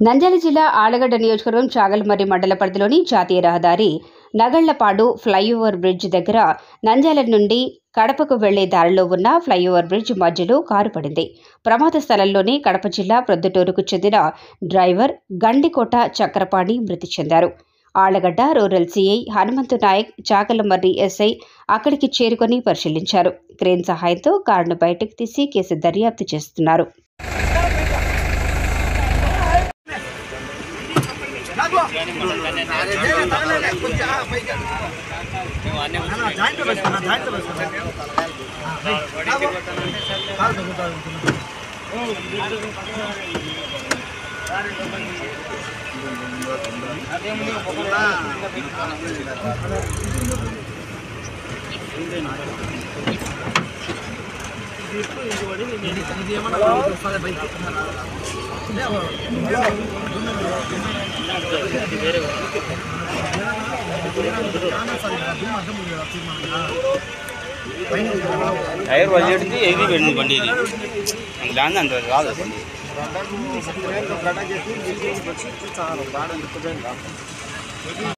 నంద్యాల జిల్లా ఆళ్లగడ్డ నియోజకవర్గం చాగల్మర్రి మండల పరిధిలోని జాతీయ రహదారి నగళ్లపాడు ఫ్లైఓవర్ బ్రిడ్జ్ దగ్గర నంద్యాల నుండి కడపకు వెళ్లే దారిలో ఉన్న ఫ్లైఓవర్ బ్రిడ్జ్ మధ్యలో కారు పడింది. ప్రమాద స్థలంలోనే కడప జిల్లా ప్రొద్దుటూరుకు చెందిన డ్రైవర్ గండికోట చక్రపాణి మృతి చెందారు. Allagadda rural CI Hanumanthu Nayak, Chagalamarri SI అక్కడికి చేరుకొని పరిశీలించారు. క్రేన్ సహాయంతో కారును బయటకు తీసి కేసు దర్యాప్తు చేస్తున్నారు. టైర్ వదిలేది ఏది వెళ్ళింది బండి, ఇది దాన్ని అంత కాదు.